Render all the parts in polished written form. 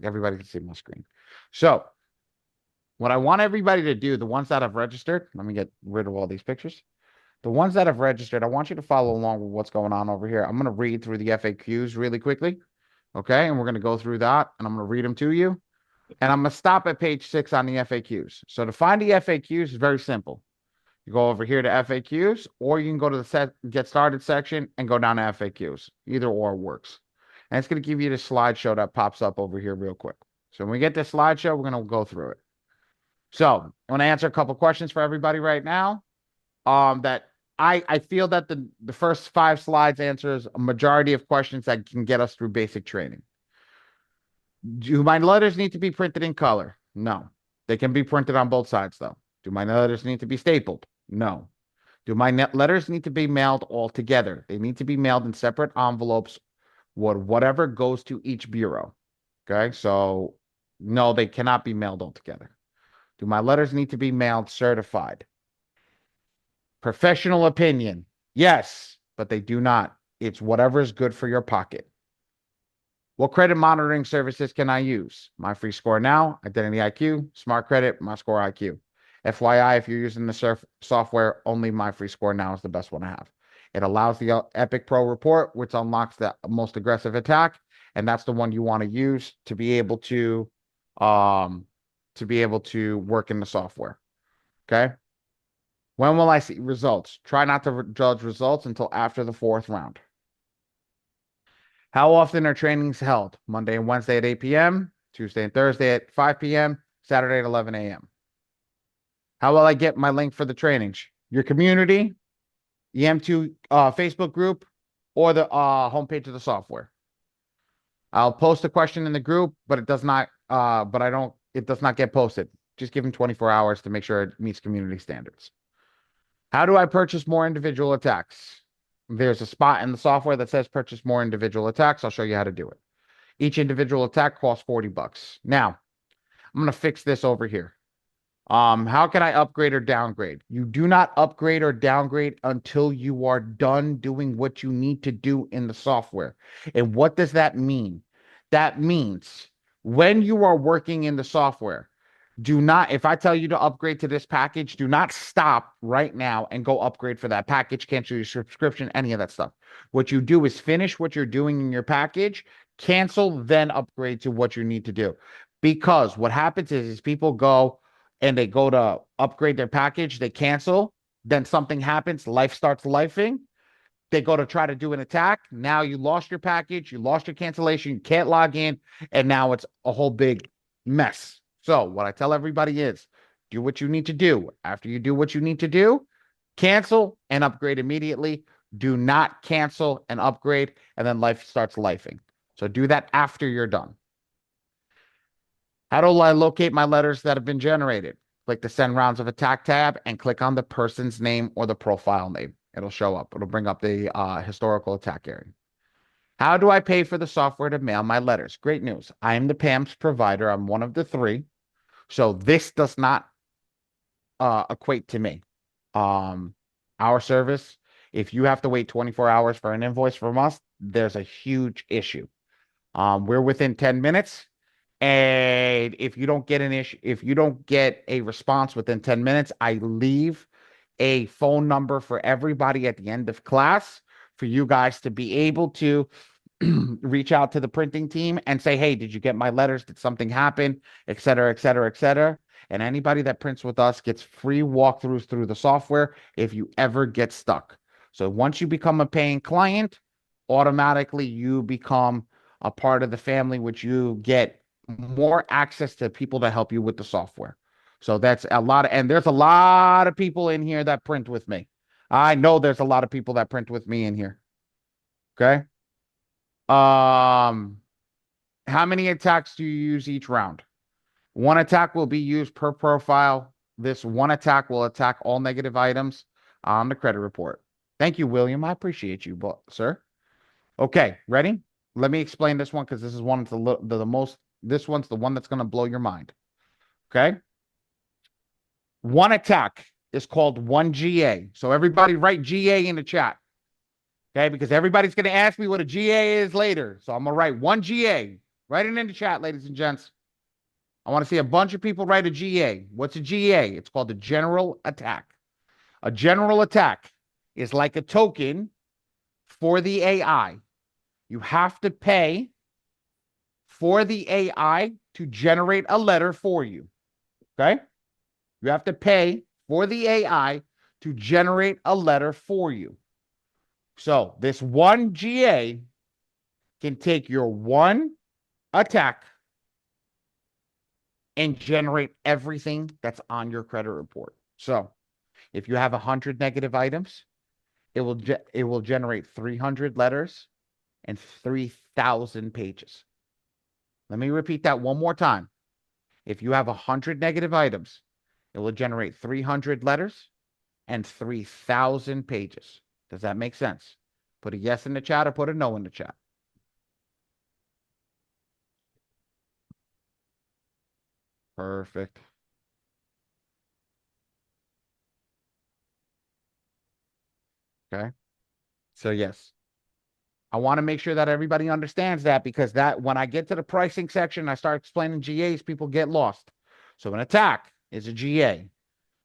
everybody can see my screen. So what I want everybody to do, the ones that have registered, let me get rid of all these pictures. The ones that have registered, I want you to follow along with what's going on over here. I'm going to read through the FAQs really quickly. Okay. And we're going to go through that and I'm going to read them to you. And I'm going to stop at page 6 on the FAQs. So to find the FAQs is very simple. You go over here to FAQs, or you can go to the get started section and go down to FAQs. Either or works. And it's going to give you the slideshow that pops up over here real quick. So when we get this slideshow, we're going to go through it. So I'm going to answer a couple questions for everybody right now. That I feel that the first 5 slides answers a majority of questions that can get us through basic training. Do my letters need to be printed in color? No. They can be printed on both sides, though. Do my letters need to be stapled? No. Do my letters need to be mailed all together? They need to be mailed in separate envelopes, whatever goes to each bureau. Okay, so no, they cannot be mailed all together. Do my letters need to be mailed certified? Professional opinion, yes, but they do not. It's whatever is good for your pocket. What credit monitoring services can I use? My free score now, Identity IQ, Smart Credit, My Score IQ. FYI, if you're using the software, only My Free Score Now is the best one to have. It allows the Epic Pro report, which unlocks the most aggressive attack, and that's the one you want to use to be able to work in the software. Okay. When will I see results? Try not to judge results until after the 4th round. How often are trainings held? Monday and Wednesday at 8 p.m., Tuesday and Thursday at 5 p.m., Saturday at 11 a.m. How will I get my link for the trainings? Your community, the M2 Facebook group, or the homepage of the software. I'll post a question in the group, but it does not get posted. Just give them 24 hours to make sure it meets community standards. How do I purchase more individual attacks? There's a spot in the software that says purchase more individual attacks. I'll show you how to do it. Each individual attack costs $40. Now, I'm going to fix this over here. How can I upgrade or downgrade? You do not upgrade or downgrade until you are done doing what you need to do in the software. And what does that mean? That means when you are working in the software, if I tell you to upgrade to this package, do not stop right now and go upgrade for that package, cancel your subscription, any of that stuff. What you do is finish what you're doing in your package, cancel, then upgrade to what you need to do. Because what happens is people go and they go to upgrade their package, they cancel, then something happens, life starts lifing. They go to try to do an attack. Now you lost your package, you lost your cancellation, you can't log in, and now it's a whole big mess. So what I tell everybody is do what you need to do. After you do what you need to do, cancel and upgrade immediately. Do not cancel and upgrade, and then life starts lifing. So do that after you're done. How do I locate my letters that have been generated? Click the Send Rounds of Attack tab and click on the person's name or the profile name. It'll show up. It'll bring up the historical attack area. How do I pay for the software to mail my letters? Great news. I am the PAMS provider. I'm one of the 3. So this does not equate to me. Our service, if you have to wait 24 hours for an invoice from us, there's a huge issue. We're within 10 minutes. And if you don't get a response within 10 minutes, I leave a phone number for everybody at the end of class for you guys to be able to reach out to the printing team and say, hey, did you get my letters? Did something happen? Et cetera, et cetera, et cetera. And anybody that prints with us gets free walkthroughs through the software if you ever get stuck. So once you become a paying client, automatically you become a part of the family, which you get more access to people to help you with the software. So that's a lot and there's a lot of people in here that print with me. I know there's a lot of people that print with me in here. Okay. How many attacks do you use each round? 1 attack will be used per profile. This 1 attack will attack all negative items on the credit report. Thank you, William. I appreciate you, sir. Okay, ready? Let me explain this one because this is one of the most. This one's the one that's going to blow your mind. Okay. 1 attack is called 1 GA. So everybody write GA in the chat. Okay, because everybody's going to ask me what a GA is later. So I'm going to write 1 GA Write it in the chat, ladies and gents. I want to see a bunch of people write a GA. What's a GA? It's called a general attack. A general attack is like a token for the AI. You have to pay for the AI to generate a letter for you. Okay? You have to pay for the AI to generate a letter for you. So this one GA can take your one attack and generate everything that's on your credit report. So if you have 100 negative items, it will generate 300 letters and 3,000 pages. Let me repeat that one more time. If you have 100 negative items, it will generate 300 letters and 3,000 pages. Does that make sense? Put a yes in the chat or put a no in the chat. Perfect. Okay. So yes, I want to make sure that everybody understands that, because that when I get to the pricing section, I start explaining GAs, people get lost. So an attack is a GA.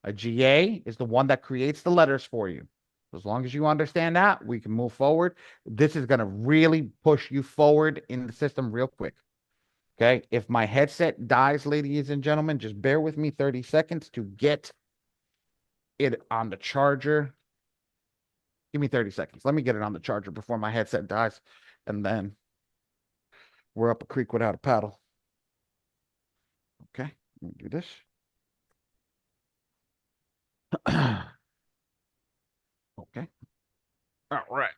A GA is the one that creates the letters for you. As long as you understand that, we can move forward. This is going to really push you forward in the system real quick. Okay. If my headset dies, ladies and gentlemen, just bear with me 30 seconds to get it on the charger. Give me 30 seconds. Let me get it on the charger before my headset dies. And then we're up a creek without a paddle. Okay. Let me do this. Okay. All right.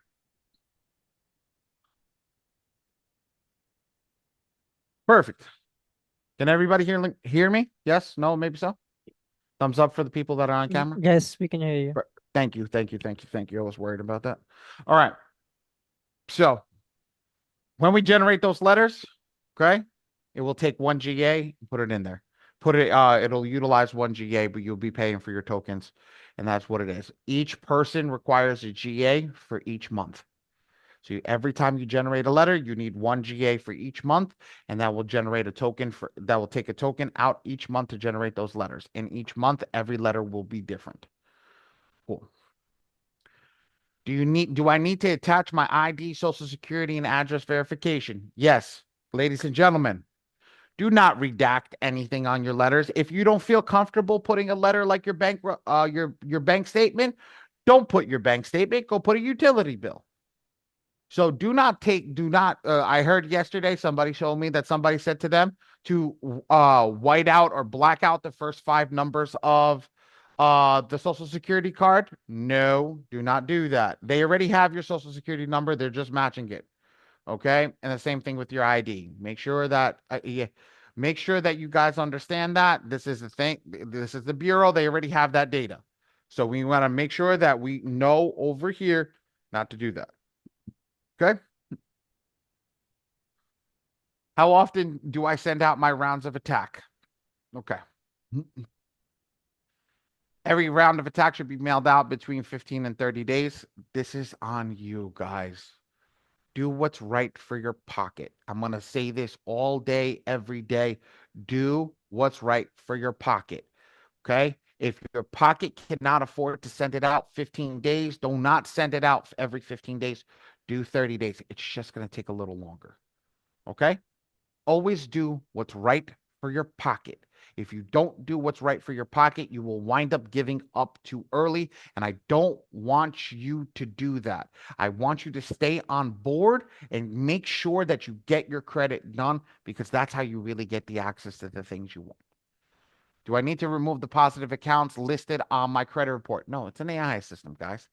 Perfect. Can everybody hear me? Yes? No? Maybe so? Thumbs up for the people that are on camera. Yes, we can hear you. Thank you. Thank you. Thank you. Thank you. I was worried about that. All right. So when we generate those letters, okay, it will take one GA and put it in there. It'll utilize one GA, but you'll be paying for your tokens. And that's what it is. Each person requires a GA for each month. So every time you generate a letter, you need one GA for each month, and that will generate a token that will take a token out each month to generate those letters. And each month, every letter will be different. Cool. Do I need to attach my ID, social security, and address verification? Yes. Ladies and gentlemen, do not redact anything on your letters. If you don't feel comfortable putting a letter like your your bank statement, don't put your bank statement. Go put a utility bill. So I heard yesterday somebody showed me that somebody said to them to white out or black out the first 5 numbers of the social security card. No, do not do that. They already have your social security number. They're just matching it. Okay. And the same thing with your ID. Make sure that you guys understand that this is the thing. This is the Bureau. They already have that data. So we want to make sure that we know over here not to do that. Okay. How often do I send out my rounds of attack? Okay. Every round of attack should be mailed out between 15 and 30 days. This is on you guys. Do what's right for your pocket. I'm going to say this all day, every day. Do what's right for your pocket. Okay. If your pocket cannot afford to send it out 15 days, do not send it out every 15 days. Do 30 days. It's just going to take a little longer. Okay. Always do what's right for your pocket. If you don't do what's right for your pocket, you will wind up giving up too early. And I don't want you to do that. I want you to stay on board and make sure that you get your credit done, because that's how you really get the access to the things you want. Do I need to remove the positive accounts listed on my credit report? No, it's an AI system, guys.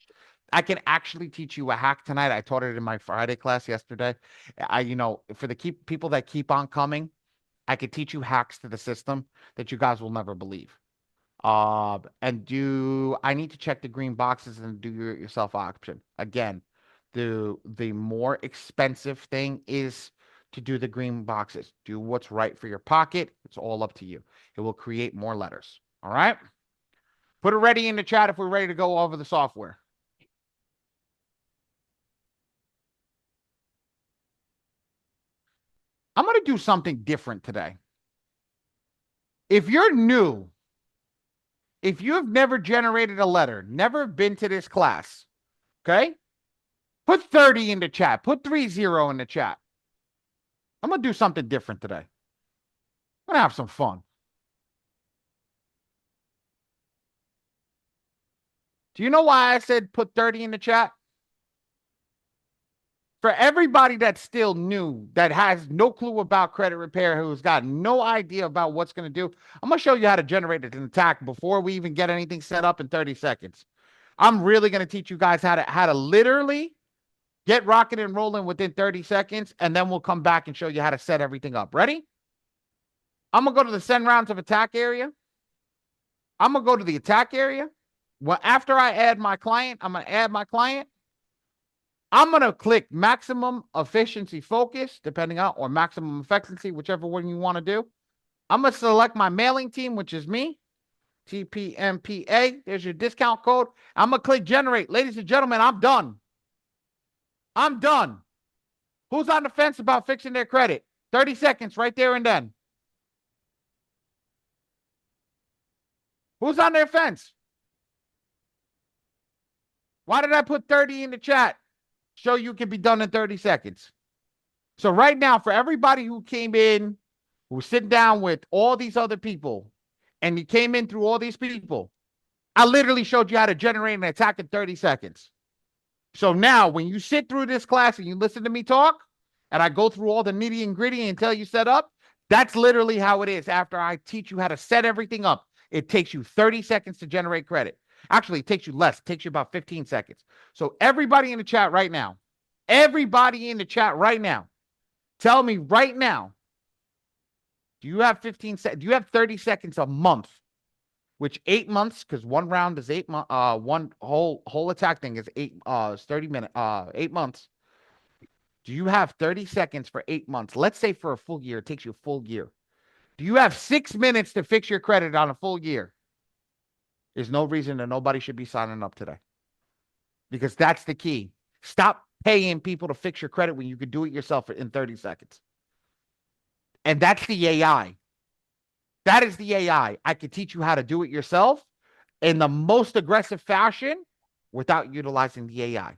I can actually teach you a hack tonight. I taught it in my Friday class yesterday. For the people that keep on coming, I could teach you hacks to the system that you guys will never believe. And I need to check the green boxes and do yourself option. Again, the more expensive thing is to do the green boxes. Do what's right for your pocket. It's all up to you. It will create more letters. All right. Put it ready in the chat if we're ready to go over the software. I'm going to do something different today. If you're new, if you have never generated a letter, never been to this class, okay? Put 30 in the chat. Put 30 in the chat. I'm going to do something different today. I'm going to have some fun. Do you know why I said put 30 in the chat? For everybody that's still new, that has no clue about credit repair, who's got no idea about what's going to do, I'm going to show you how to generate an attack before we even get anything set up in 30 seconds. I'm really going to teach you guys how to literally get rocket and rolling within 30 seconds, and then we'll come back and show you how to set everything up. Ready? I'm going to go to the send rounds of attack area. I'm going to go to the attack area. Well, after I add my client, I'm going to add my client. I'm going to click maximum efficiency focus, depending on, or maximum efficiency, whichever one you want to do. I'm going to select my mailing team, which is me, TPMPA. There's your discount code. I'm going to click generate. Ladies and gentlemen, I'm done. I'm done. Who's on the fence about fixing their credit? 30 seconds right there and then. Who's on their fence? Why did I put 30 in the chat? Show you can be done in 30 seconds. So right now, for everybody who came in, who's sitting down with all these other people, and you came in through all these people, I literally showed you how to generate an attack in 30 seconds. So now when you sit through this class and you listen to me talk, and I go through all the nitty and gritty until you set up, that's literally how it is. After I teach you how to set everything up, it takes you 30 seconds to generate credit. Actually, it takes you less. It takes you about 15 seconds. So everybody in the chat right now, tell me right now, do you have 15 seconds? Do you have 30 seconds a month? Which 8 months, because one round is 8 months, one whole attack thing is 30 minutes, 8 months. Do you have 30 seconds for 8 months? Let's say for a full year, it takes you a full year. Do you have 6 minutes to fix your credit on a full year? There's no reason that nobody should be signing up today. Because that's the key. Stop paying people to fix your credit when you could do it yourself in 30 seconds. And that's the AI. That is the AI. I can teach you how to do it yourself in the most aggressive fashion without utilizing the AI.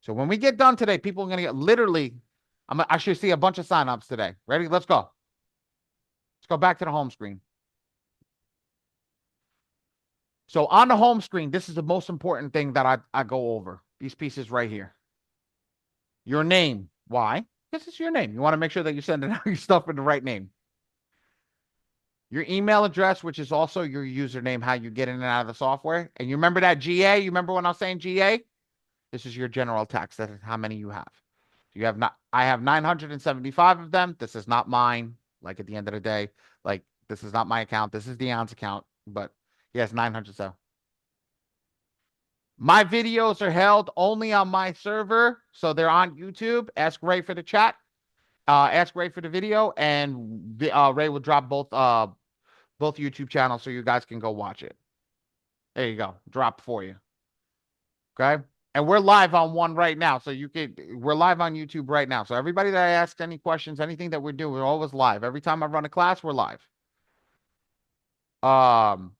So when we get done today, people are going to get literally, I should see a bunch of signups today. Ready? Let's go. Let's go back to the home screen. So on the home screen, this is the most important thing that I go over. These pieces right here. Your name. Why? Because it's your name. You want to make sure that you're sending out your stuff with the right name. Your email address, which is also your username, how you get in and out of the software. And you remember that GA? You remember when I was saying GA? This is your general tax. That is how many you have. You have not. I have 975 of them. This is not mine. Like at the end of the day, like this is not my account. This is Dion's account. But he has 900. So my videos are held only on my server, so they're on YouTube. Ask Ray for the chat. Ask Ray for the video, and Ray will drop both YouTube channels so you guys can go watch it. There you go. Drop for you. Okay. And we're live on one right now. So we're live on YouTube right now. So everybody that asks any questions, anything that we're doing, we're always live. Every time I run a class, we're live.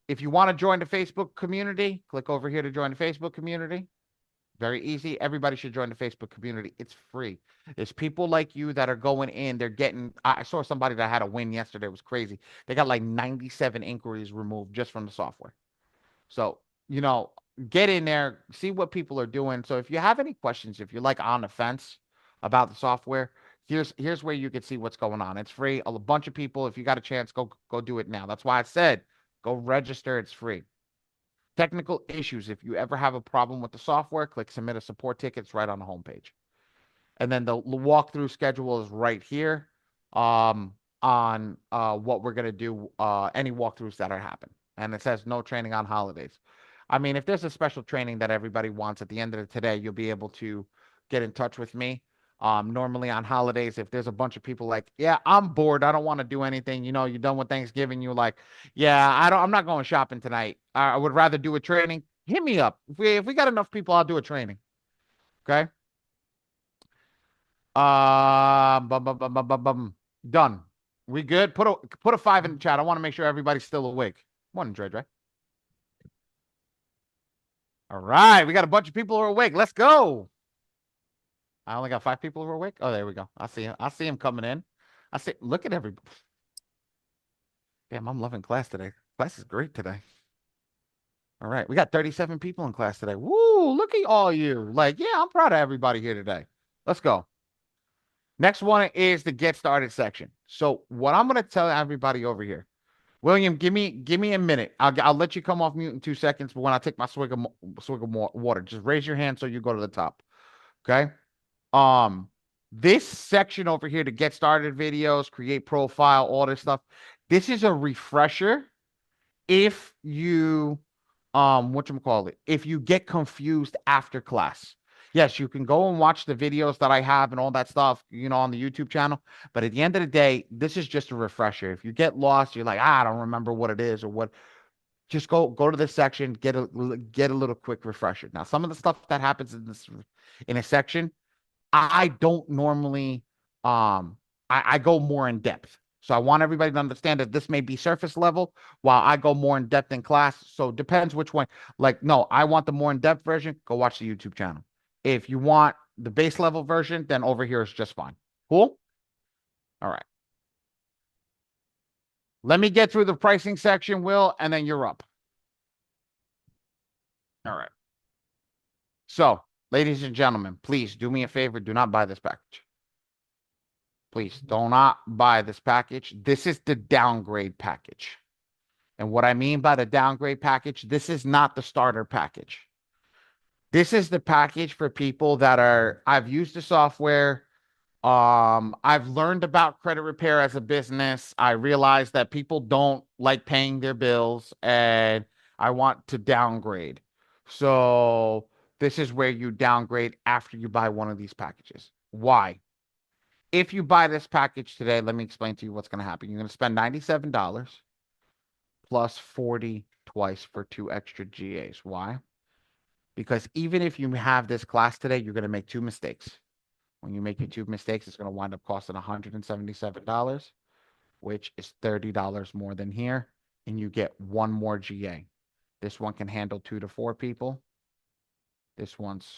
If you want to join the Facebook community, click over here to join the Facebook community. Very easy. Everybody should join the Facebook community. It's free. There's people like you that are going in. They're getting, I saw somebody that had a win yesterday. It was crazy. They got like 97 inquiries removed just from the software. So, get in there, see what people are doing. So if you have any questions, if you're like on the fence about the software, here's where you can see what's going on. It's free. A bunch of people, if you got a chance, go do it now. That's why I said go register. It's free. Technical issues. If you ever have a problem with the software, click submit a support ticket. It's right on the homepage. And then the walkthrough schedule is right here on what we're going to do, any walkthroughs that are happen. And it says no training on holidays. I mean, if there's a special training that everybody wants at the end of today, you'll be able to get in touch with me. Normally on holidays, if there's a bunch of people like, yeah, I'm bored, I don't want to do anything. You're done with Thanksgiving. You're like, yeah, I'm not going shopping tonight. I would rather do a training. Hit me up. If we got enough people, I'll do a training. Okay. Done. We good? Put a 5 in the chat. I want to make sure everybody's still awake. Morning, Dre Dre. All right, we got a bunch of people who are awake. Let's go. I only got 5 people who are awake. Oh, there we go. I see him. I see him coming in. I see. Look at everybody. Damn, I'm loving class today. Class is great today. All right, we got 37 people in class today. Woo! Look at all you. Like, yeah, I'm proud of everybody here today. Let's go. Next one is the get started section. So what I'm going to tell everybody over here, William, give me a minute. I'll let you come off mute in 2 seconds. But when I take my swig of water, just raise your hand so you go to the top. Okay. This section over here to get started videos, create profile, all this stuff. This is a refresher. If you, whatchamacallit, if you get confused after class. Yes, you can go and watch the videos that I have and all that stuff, on the YouTube channel. But at the end of the day, this is just a refresher. If you get lost, you're like, I don't remember what it is or what. Just go to this section, get a little quick refresher. Now, some of the stuff that happens in a section, I don't normally I go more in depth. So I want everybody to understand that this may be surface level while I go more in depth in class. So it depends which one. Like, no, I want the more in depth version. Go watch the YouTube channel. If you want the base level version, then over here is just fine. Cool? All right. Let me get through the pricing section, Will, and then you're up. All right. So, ladies and gentlemen, please do me a favor. Do not buy this package. Please do not buy this package. This is the downgrade package. And what I mean by the downgrade package, this is not the starter package. This is the package for people that I've used the software. I've learned about credit repair as a business. I realized that people don't like paying their bills and I want to downgrade. So this is where you downgrade after you buy one of these packages. Why? If you buy this package today, let me explain to you what's going to happen. You're going to spend $97 plus 40 twice for 2 extra GAs. Why? Because even if you have this class today, you're going to make 2 mistakes. When you make your 2 mistakes, it's going to wind up costing $177, which is $30 more than here. And you get 1 more GA. This one can handle 2 to 4 people. This one's,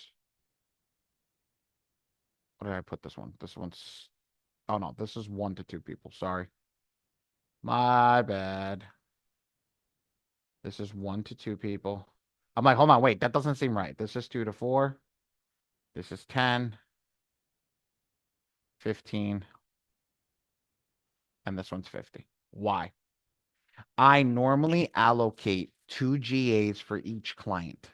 what did I put this one? This one's, oh no, this is 1 to 2 people. Sorry. My bad. This is 1 to 2 people. I'm like, hold on, wait, that doesn't seem right. This is 2 to 4. This is 10, 15, and this one's 50. Why? I normally allocate 2 GAs for each client.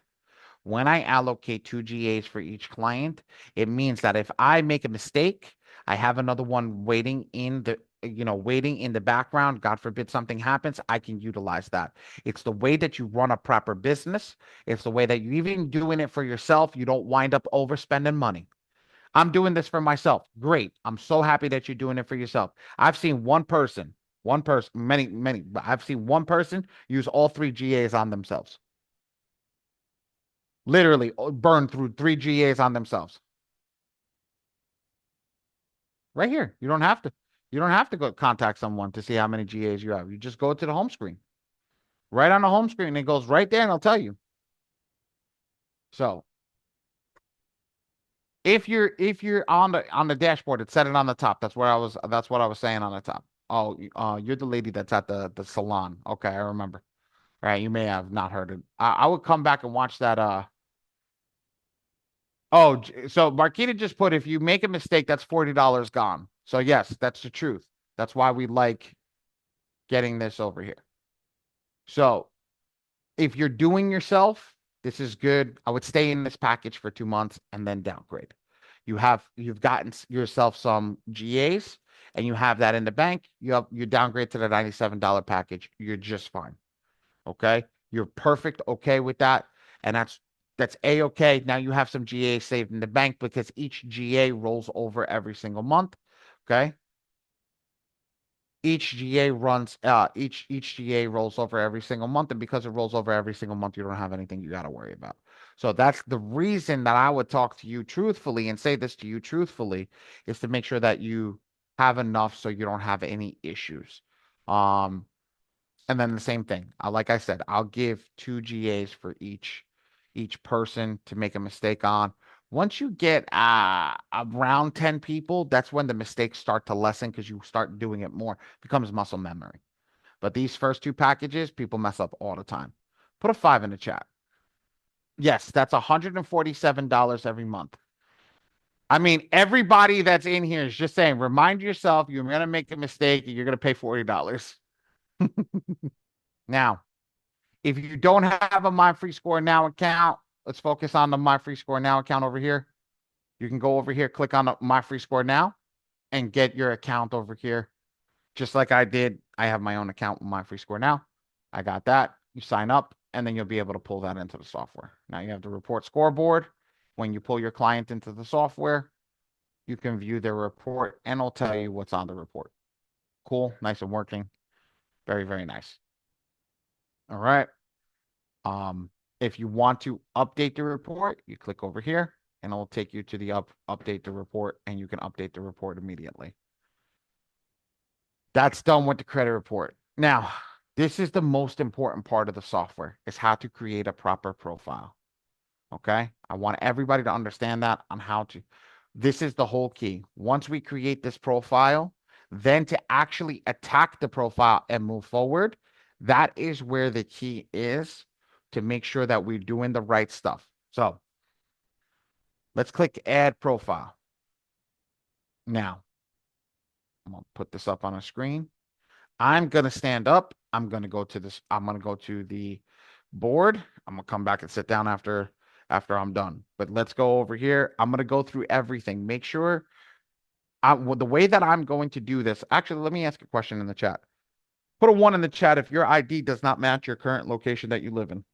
When I allocate 2 GAs for each client, it means that if I make a mistake, I have another one waiting in the background. God forbid something happens, I can utilize that. It's the way that you run a proper business. It's the way that you even doing it for yourself. You don't wind up overspending money. I'm doing this for myself. Great. I'm so happy that you're doing it for yourself. I've seen one person, many, but I've seen one person use all 3 GAs on themselves. Literally burn through 3 GAs on themselves. Right here. You don't have to. You don't have to go contact someone to see how many GAs you have. You just go to the home screen. Right on the home screen, it goes right there and it'll tell you. So if you're on the dashboard, it's set it on the top. That's what I was saying on the top. Oh, you're the lady that's at the salon. Okay, I remember. All right, you may have not heard it. I would come back and watch that. Oh, so Marquita just put, if you make a mistake, that's $40 gone. So yes, that's the truth. That's why we like getting this over here. So if you're doing yourself, this is good. I would stay in this package for 2 months and then downgrade. You've gotten yourself some GAs and you have that in the bank. You downgrade to the $97 package. You're just fine. Okay. You're perfect. Okay with that. And that's A-okay. Now you have some GA saved in the bank because each GA rolls over every single month. Okay. Each GA rolls over every single month. And because it rolls over every single month, you don't have anything you got to worry about. So that's the reason that I would talk to you truthfully and say this to you truthfully, is to make sure that you have enough so you don't have any issues. And then the same thing. Like I said, I'll give 2 GAs for each person to make a mistake on. Once you get around 10 people, that's when the mistakes start to lessen because you start doing it more. It becomes muscle memory. But these first 2 packages, people mess up all the time. Put a 5 in the chat. Yes, that's $147 every month. I mean, everybody that's in here is just saying, remind yourself you're going to make a mistake and you're going to pay $40. Now, if you don't have a My Free Score Now account, let's focus on the My Free Score Now account over here. You can go over here, click on the My Free Score Now, and get your account over here. Just like I did, I have my own account with My Free Score Now. I got that. You sign up, and then you'll be able to pull that into the software. Now you have the report scoreboard. When you pull your client into the software, you can view their report, and it'll tell you what's on the report. Cool, nice and working. Very, very nice. All right. If you want to update the report, you click over here and it'll take you to the update the report, and you can update the report immediately. That's done with the credit report. Now, this is the most important part of the software, is how to create a proper profile. Okay. I want everybody to understand that on how to, this is the whole key. Once we create this profile, then to actually attack the profile and move forward, that is where the key is to make sure that we're doing the right stuff. So let's click add profile. Now, I'm going to put this up on a screen. I'm going to stand up. I'm going to go to this. I'm going to go to the board. I'm going to come back and sit down after I'm done. But let's go over here. I'm going to go through everything. Make sure the way that I'm going to do this. Actually, let me ask a question in the chat. Put a 1 in the chat if your ID does not match your current location that you live in.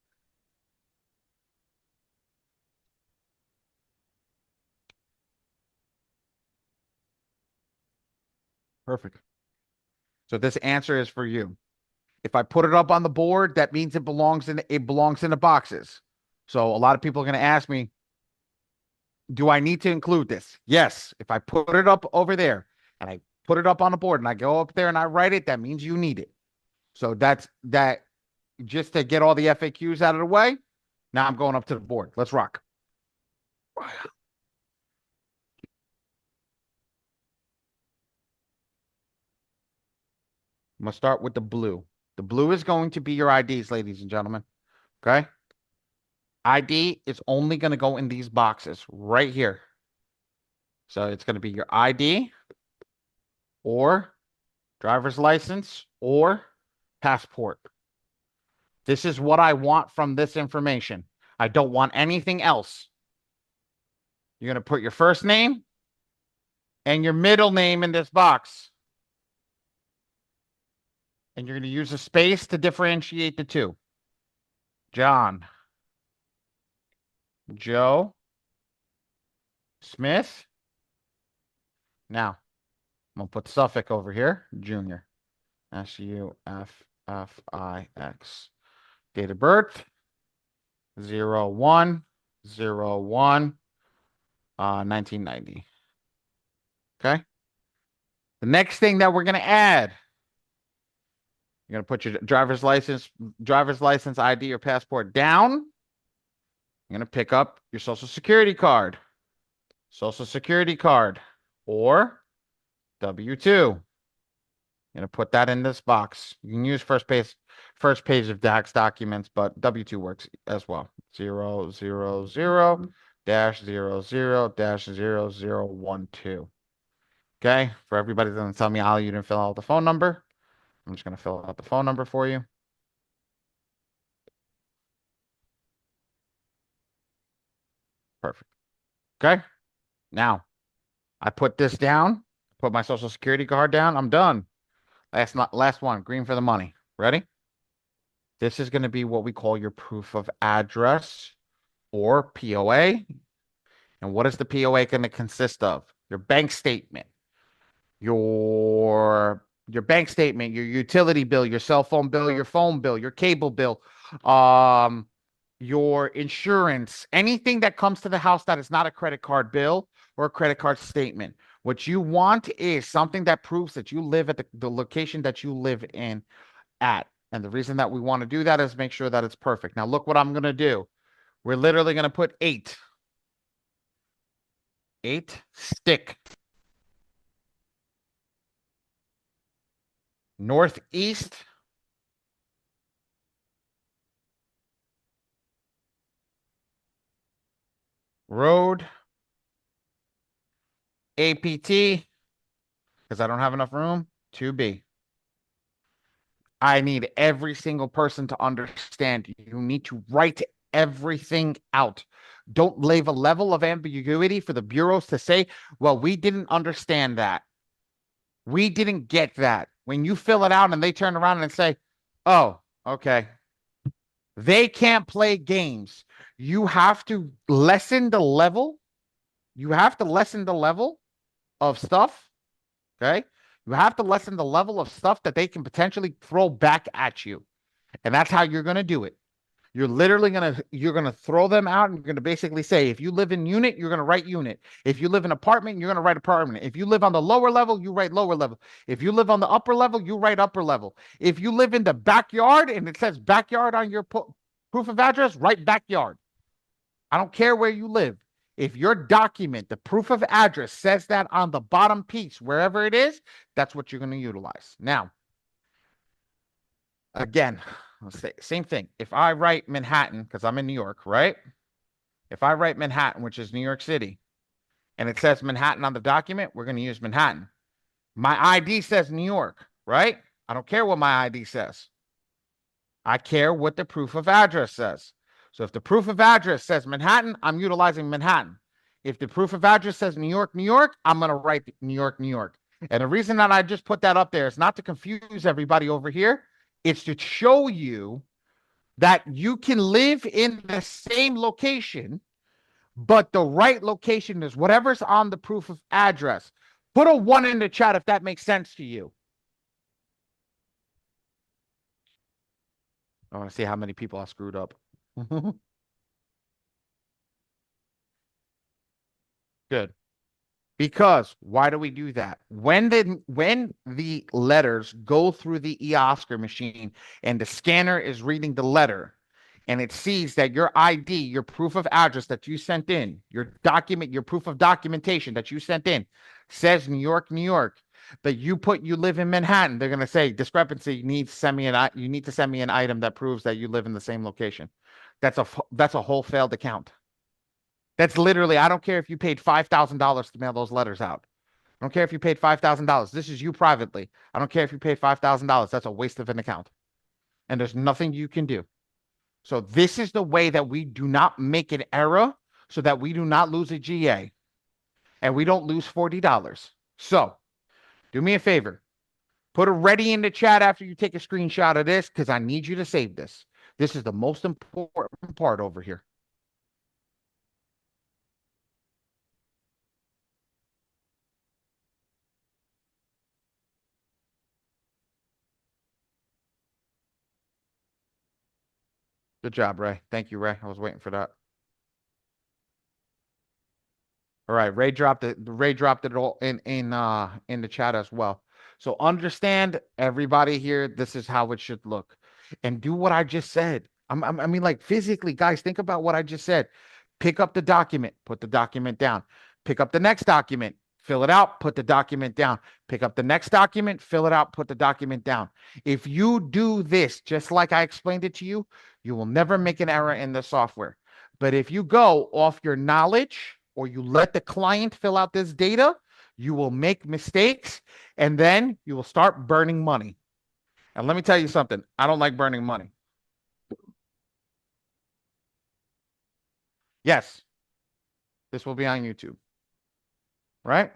Perfect. So this answer is for you. If I put it up on the board, that means it belongs in the boxes. So a lot of people are going to ask me, do I need to include this? Yes. If I put it up over there and I put it up on the board and I go up there and I write it, that means you need it. So that's that. Just to get all the FAQs out of the way. Now I'm going up to the board. Let's rock. I'm going to start with the blue. The blue is going to be your IDs, ladies and gentlemen. Okay. ID is only going to go in these boxes right here. So it's going to be your ID or driver's license or passport. This is what I want from this information. I don't want anything else. You're going to put your first name and your middle name in this box. And you're going to use a space to differentiate the two. John, Joe, Smith. Now, I'm going to put Suffolk over here, Junior. SUFFIX. Date of birth, 01/01, 1990. Okay. The next thing that we're going to add, you're going to put your driver's license, ID, or passport down. You're going to pick up your social security card, or W-2. You're going to put that in this box. You can use first page of tax documents, but W-2 works as well. 000-00-0012. Okay. For everybody that's going to tell me, Ali, you didn't fill out the phone number, I'm just going to fill out the phone number for you. Perfect. Okay. Now, I put this down, put my social security card down. I'm done. Last one, green for the money. Ready? This is going to be what we call your proof of address or POA. And what is the POA going to consist of? Your bank statement, your bank statement, your utility bill, your cell phone bill, your phone bill, your cable bill, your insurance, anything that comes to the house that is not a credit card bill or a credit card statement. What you want is something that proves that you live at the location that you live in at. And the reason that we want to do that is make sure that it's perfect. Now, look what I'm going to do. We're literally going to put 8. 8 stick. Northeast. Road. APT. Because I don't have enough room. 2B. I need every single person to understand. You need to write everything out. Don't leave a level of ambiguity for the bureaus to say, well, we didn't understand that. We didn't get that. When you fill it out and they turn around and say, oh, okay. They can't play games. You have to lessen the level. You have to lessen the level of stuff. Okay. You have to lessen the level of stuff that they can potentially throw back at you. And that's how you're going to do it. You're gonna throw them out and you're gonna basically say, if you live in unit, you're gonna write unit. If you live in apartment, you're gonna write apartment. If you live on the lower level, you write lower level. If you live on the upper level, you write upper level. If you live in the backyard and it says backyard on your proof of address, write backyard. I don't care where you live. If your document, the proof of address, says that on the bottom piece, wherever it is, that's what you're gonna utilize. Now, again, same thing. If I write Manhattan, because I'm in New York, right? If I write Manhattan, which is New York City, and it says Manhattan on the document, we're going to use Manhattan. My ID says New York, right? I don't care what my ID says. I care what the proof of address says. So if the proof of address says Manhattan, I'm utilizing Manhattan. If the proof of address says New York, New York, I'm going to write New York, New York. And the reason that I just put that up there is not to confuse everybody over here. It's to show you that you can live in the same location, but the right location is whatever's on the proof of address. Put a 1 in the chat if that makes sense to you. I want to see how many people I screwed up. Good. Because why do we do that? When the letters go through the e-Oscar machine and the scanner is reading the letter and it sees that your ID, your proof of address that you sent in, your document, your proof of documentation that you sent in says New York, New York, but you live in Manhattan, they're going to say discrepancy, you need to send me an item that proves that you live in the same location. That's a whole failed account. That's literally, I don't care if you paid $5,000 to mail those letters out. I don't care if you paid $5,000. This is you privately. I don't care if you paid $5,000. That's a waste of an account. And there's nothing you can do. So this is the way that we do not make an error so that we do not lose a GA and we don't lose $40. So do me a favor. Put a ready in the chat after you take a screenshot of this because I need you to save this. This is the most important part over here. Good job, Ray. Thank you, Ray. I was waiting for that. All right, Ray dropped it. Ray dropped it all in the chat as well. So understand, everybody here, this is how it should look, and do what I just said. I mean, like physically, guys, think about what I just said. Pick up the document, put the document down. Pick up the next document, fill it out, put the document down. Pick up the next document, fill it out, put the document down. If you do this just like I explained it to you, you will never make an error in the software. But if you go off your knowledge or you let the client fill out this data, you will make mistakes and then you will start burning money. And let me tell you something, I don't like burning money. Yes, this will be on YouTube, right?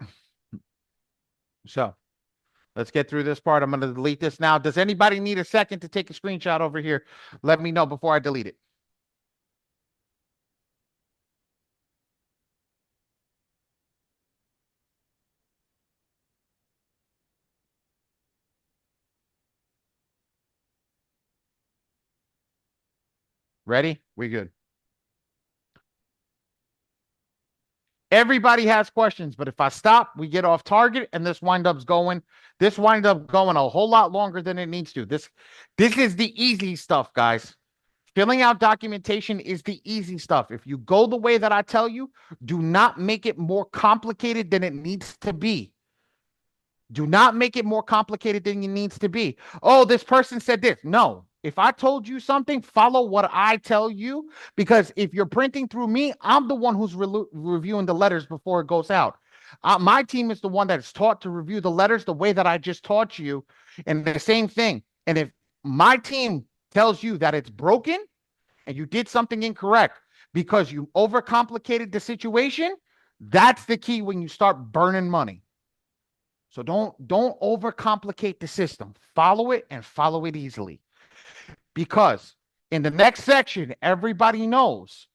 So let's get through this part. I'm going to delete this now. Does anybody need a second to take a screenshot over here? Let me know before I delete it. Ready? We good. Everybody has questions, but if I stop, we get off target and this winds up going a whole lot longer than it needs to. This is the easy stuff, guys. Filling out documentation is the easy stuff. If you go the way that I tell you, do not make it more complicated than it needs to be. Do not make it more complicated than it needs to be. Oh, this person said this. No. If I told you something, follow what I tell you. Because if you're printing through me, I'm the one who's reviewing the letters before it goes out. My team is the one that is taught to review the letters the way that I just taught you. And the same thing. And if my team tells you that it's broken and you did something incorrect because you overcomplicated the situation, that's the key when you start burning money. So don't overcomplicate the system. Follow it and follow it easily. Because in the next section, everybody knows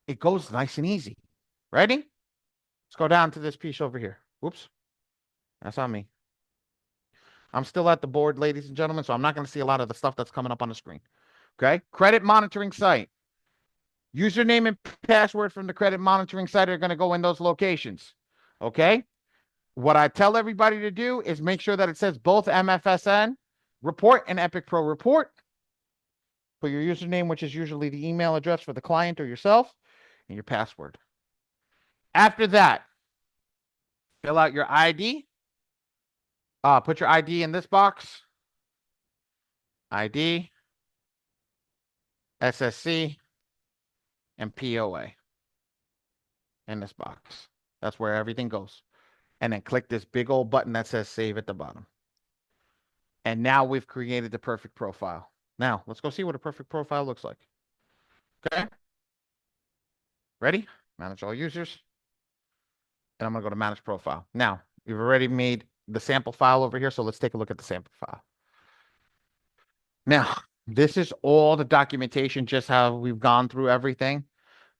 it goes nice and easy. Ready? Let's go down to this piece over here. Whoops. That's on me. I'm still at the board, ladies and gentlemen, so I'm not going to see a lot of the stuff that's coming up on the screen. Okay? Credit monitoring site. Username and password from the credit monitoring site are going to go in those locations. Okay? What I tell everybody to do is make sure that it says both MFSN report and Epic Pro report. Put your username, which is usually the email address for the client or yourself, and your password. After that, fill out your ID. Put your ID in this box. ID, SSC, and POA in this box. That's where everything goes. And then click this big old button that says save at the bottom. And now we've created the perfect profile. Now, let's go see what a perfect profile looks like. Okay. Ready? Manage all users. And I'm going to go to manage profile. Now, we've already made the sample file over here, so let's take a look at the sample file. Now, this is all the documentation, just how we've gone through everything.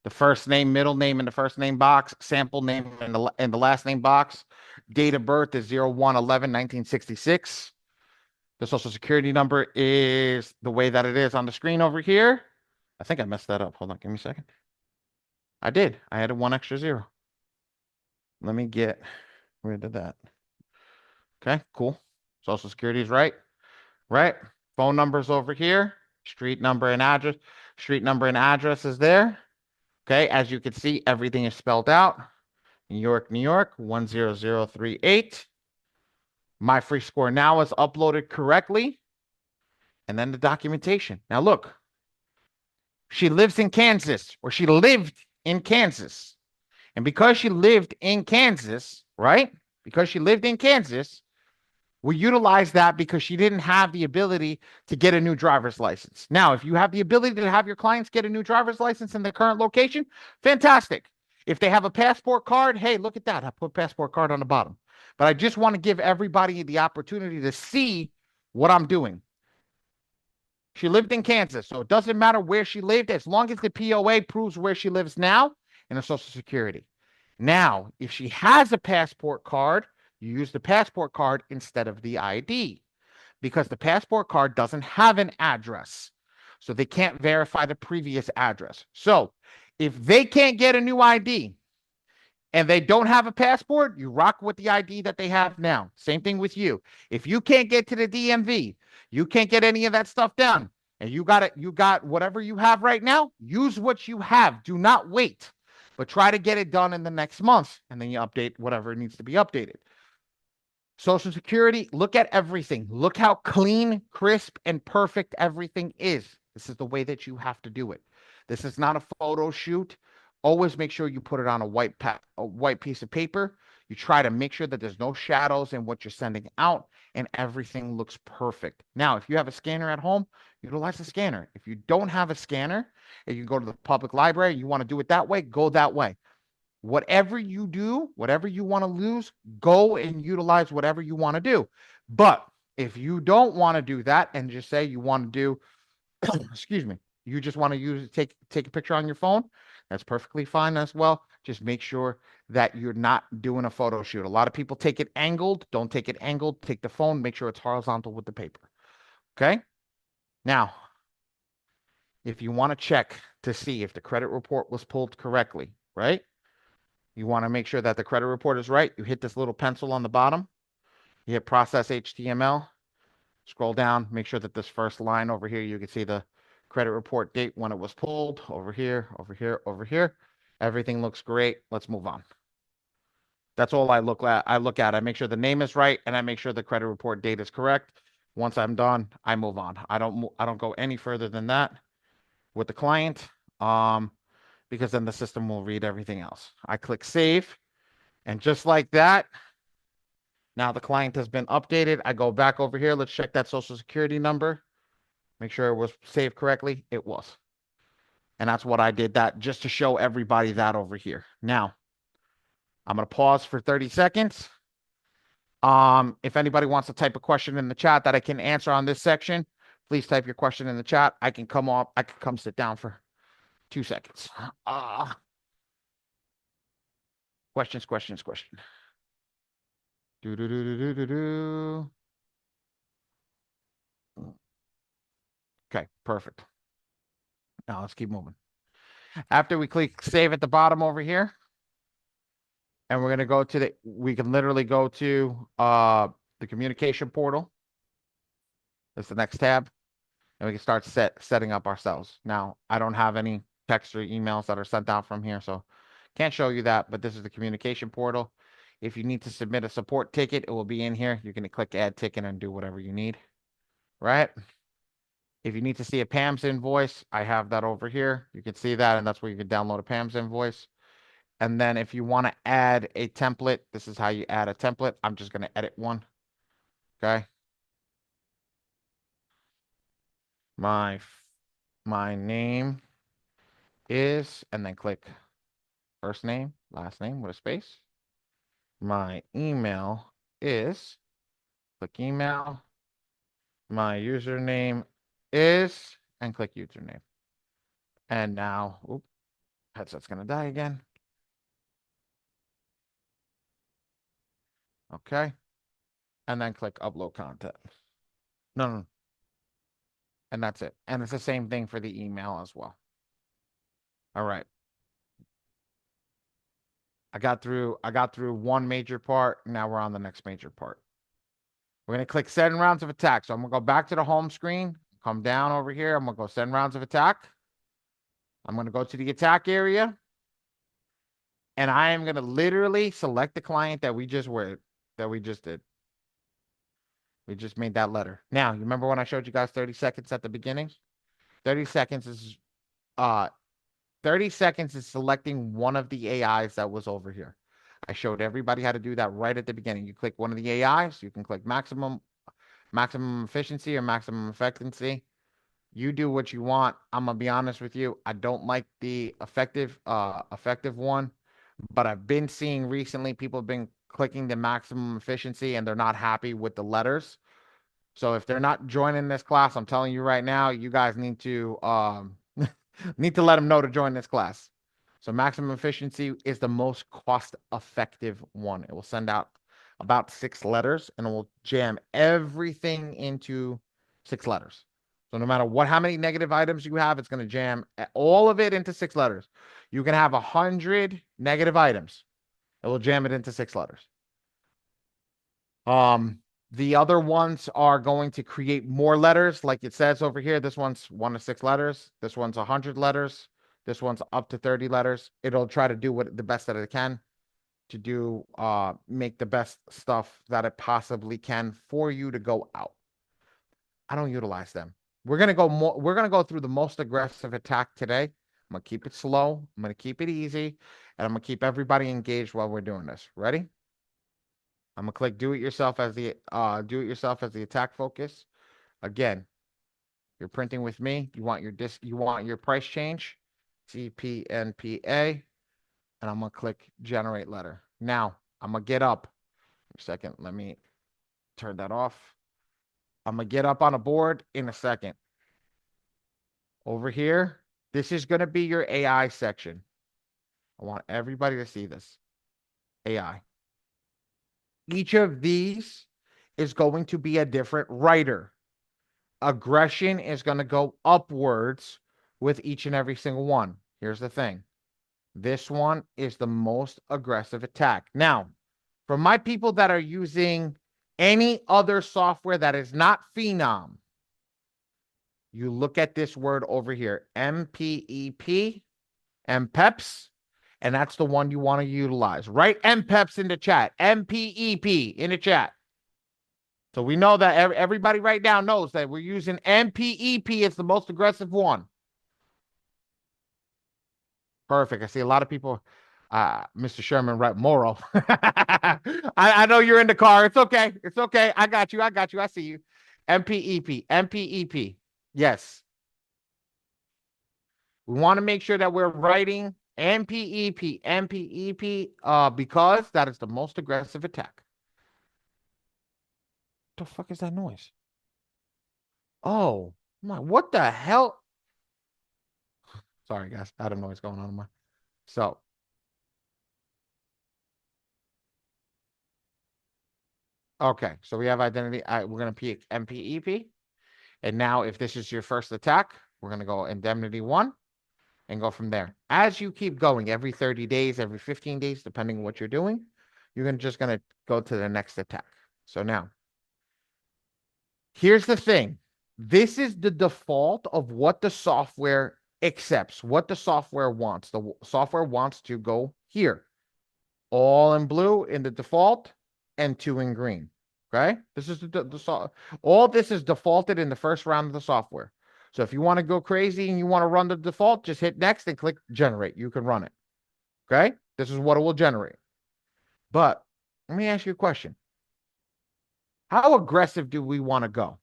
The first name, middle name in the first name box, sample name in the last name box. Date of birth is 01/11/1966. The social security number is the way that it is on the screen over here. I think I messed that up. Hold on, give me a second. I did. I added one extra zero. Let me get rid of that. Okay, cool. Social security is right. Right. Phone number's over here. Street number and address. Street number and address is there. Okay, as you can see, everything is spelled out. New York, New York, 10038. My free score now is uploaded correctly. And then the documentation. Now look, she lives in Kansas, or she lived in Kansas. And because she lived in Kansas, right? Because she lived in Kansas, we utilize that because she didn't have the ability to get a new driver's license. Now, if you have the ability to have your clients get a new driver's license in the current location, fantastic. If they have a passport card, hey, look at that. I put passport card on the bottom. But I just want to give everybody the opportunity to see what I'm doing. She lived in Kansas, so it doesn't matter where she lived as long as the POA proves where she lives now and her Social Security. Now, if she has a passport card, you use the passport card instead of the ID because the passport card doesn't have an address. So they can't verify the previous address. So if they can't get a new ID and they don't have a passport, you rock with the ID that they have now. Same thing with you. If you can't get to the DMV, you can't get any of that stuff done, and you got whatever you have right now, use what you have. Do not wait, but try to get it done in the next month, and then you update whatever needs to be updated. Social Security, look at everything. Look how clean, crisp, and perfect everything is. This is the way that you have to do it. This is not a photo shoot. Always make sure you put it on a white piece of paper. You try to make sure that there's no shadows in what you're sending out and everything looks perfect. Now, if you have a scanner at home, utilize a scanner. If you don't have a scanner and you go to the public library, you want to do it that way, go that way. Whatever you do, whatever you want to use, go and utilize whatever you want to do. But if you don't want to do that and just say you want to do, excuse me, you just want to use take a picture on your phone, that's perfectly fine as well. Just make sure that you're not doing a photo shoot. A lot of people take it angled. Don't take it angled. Take the phone, make sure it's horizontal with the paper. Okay? Now, if you want to check to see if the credit report was pulled correctly, right? You want to make sure that the credit report is right. You hit this little pencil on the bottom. You hit process HTML. Scroll down. Make sure that this first line over here, you can see the credit report date when it was pulled. Over here, over here, over here. Everything looks great. Let's move on. That's all I look at. I make sure the name is right, and I make sure the credit report date is correct. Once I'm done, I move on. I don't go any further than that with the client, because then the system will read everything else. I click save, and just like that, now the client has been updated. I go back over here. Let's check that social security number. Make sure it was saved correctly. It was. And that's what I did that just to show everybody that over here. Now, I'm going to pause for 30 seconds. If anybody wants to type a question in the chat that I can answer on this section, please type your question in the chat. I can come up. I can come sit down for 2 seconds. Questions. Do do do do do do do. Okay, perfect. Now let's keep moving. After we click save at the bottom over here, and we're going to go to we can literally go to the communication portal. That's the next tab. And we can start setting up ourselves. Now, I don't have any text or emails that are sent out from here, so can't show you that, but this is the communication portal. If you need to submit a support ticket, it will be in here. You can click add ticket and do whatever you need, right? If you need to see a PAMS invoice, I have that over here. You can see that, and that's where you can download a PAMS invoice. And then if you want to add a template, this is how you add a template. I'm just going to edit one, okay? My name is, and then click first name, last name with a space. My email is, click email. My username is, and click username. And now, oops, headset's going to die again. Okay. And then click upload content. No. And that's it. And it's the same thing for the email as well. All right. I got through one major part. Now we're on the next major part. We're going to click send rounds of attack. So I'm going to go back to the home screen, come down over here. I'm going to go send rounds of attack. I'm going to go to the attack area. And I am going to literally select the client that we just did. We just made that letter. Now, you remember when I showed you guys 30 seconds at the beginning? 30 seconds is 30 seconds is selecting one of the AIs that was over here. I showed everybody how to do that right at the beginning. You click one of the AIs, you can click maximum efficiency or maximum effectiveness. You do what you want. I'm gonna be honest with you. I don't like the effective one, but I've been seeing recently people have been clicking the maximum efficiency and they're not happy with the letters. So if they're not joining this class, I'm telling you right now, you guys need to need to let them know to join this class. So maximum efficiency is the most cost-effective one. It will send out about 6 letters and it will jam everything into 6 letters. So no matter how many negative items you have, it's going to jam all of it into 6 letters. You can have 100 negative items. It will jam it into 6 letters. The other ones are going to create more letters, like it says over here. This one's 1 to 6 letters. This one's 100 letters. This one's up to 30 letters. It'll try to do the best that it can to do, make the best stuff that it possibly can for you to go out. I don't utilize them. We're gonna go through the most aggressive attack today. I'm gonna keep it slow. I'm gonna keep it easy, and I'm gonna keep everybody engaged while we're doing this. Ready? I'm gonna click do it yourself as the attack focus. Again, you're printing with me. You want your price change, CPNPA, and I'm gonna click generate letter. Now I'm gonna get up. A second, let me turn that off. I'm gonna get up on a board in a second. Over here, this is gonna be your AI section. I want everybody to see this. AI. Each of these is going to be a different writer. Aggression is going to go upwards with each and every single one. Here's the thing. This one is the most aggressive attack. Now, for my people that are using any other software that is not Phenom, you look at this word over here, MPEP, MPEPs, and that's the one you want to utilize. Write MPEPs in the chat, MPEP in the chat. So we know that everybody right now knows that we're using MPEP. It's the most aggressive one. Perfect. I see a lot of people. Mr. Sherman, right? Moral. I know you're in the car. It's okay. It's okay. I got you. I got you. I see you. MPEP. MPEP. Yes. We want to make sure that we're writing MPEP. MPEP. Because that is the most aggressive attack. What the fuck is that noise? Oh my! What the hell? Sorry, guys. I don't know what's going on in my. So okay, so we have identity. We're gonna pick MPEP, and now if this is your first attack, we're gonna go indemnity 1 and go from there. As you keep going, every 30 days, every 15 days, depending on what you're doing, you're just gonna go to the next attack. So now, here's the thing. This is the default of what the software accepts, what the software wants. The software wants to go here. All in blue in the default and 2 in green. Okay. This is all this is defaulted in the first round of the software. So if you want to go crazy and you want to run the default, just hit next and click generate. You can run it. Okay. This is what it will generate. But let me ask you a question. How aggressive do we want to go?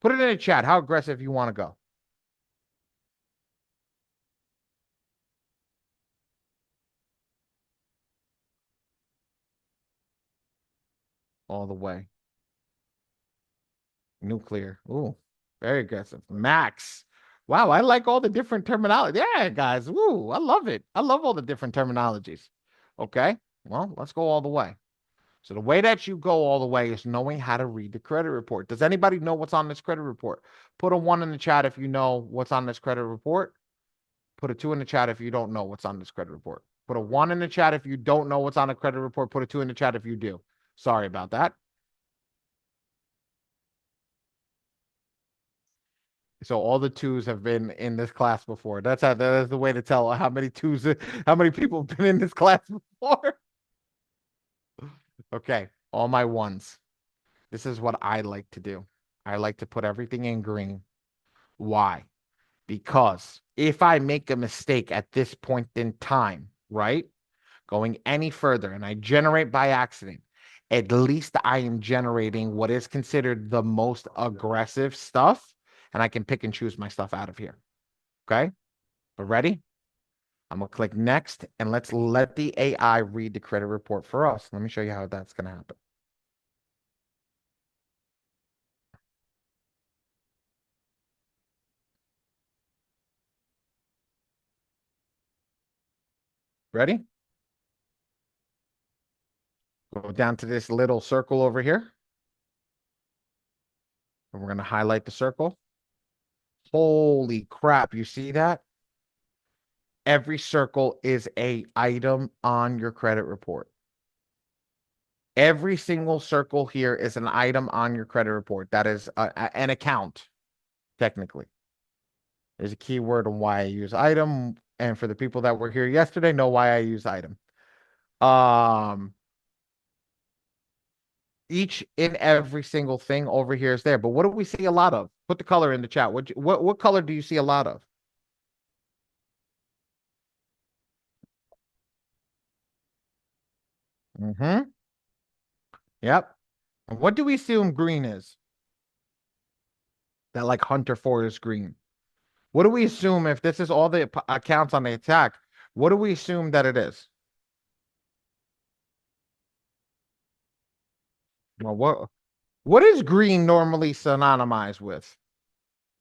Put it in the chat. How aggressive you want to go? All the way. Nuclear. Ooh, very aggressive. Max. Wow, I like all the different terminology. Yeah, guys. Ooh, I love it. I love all the different terminologies. Okay. Well, let's go all the way. So the way that you go all the way is knowing how to read the credit report. Does anybody know what's on this credit report? Put a 1 in the chat if you know what's on this credit report. Put a 2 in the chat if you don't know what's on this credit report. Put a 1 in the chat if you don't know what's on the credit report. Put a 2 in the chat if you do. Sorry about that. So all the 2s have been in this class before. That is the way to tell how many 2s, how many people have been in this class before. Okay, all my 1s. This is what I like to do. I like to put everything in green. Why? Because if I make a mistake at this point in time, right, going any further and I generate by accident, at least I am generating what is considered the most aggressive stuff, and I can pick and choose my stuff out of here. Okay? But ready? I'm going to click next, and let's let the AI read the credit report for us. Let me show you how that's going to happen. Ready? Go down to this little circle over here. And we're going to highlight the circle. Holy crap. You see that? Every circle is a item on your credit report. Every single circle here is an item on your credit report. That is an account, technically. There's a keyword on why I use item. And for the people that were here yesterday, know why I use item. Each and every single thing over here is there. But what do we see a lot of? Put the color in the chat. What color do you see a lot of? Mm-hmm. Yep. And what do we assume green is? That like Hunter Forest green. What do we assume if this is all the accounts on the attack? What do we assume that it is? Well, what is green normally synonymized with?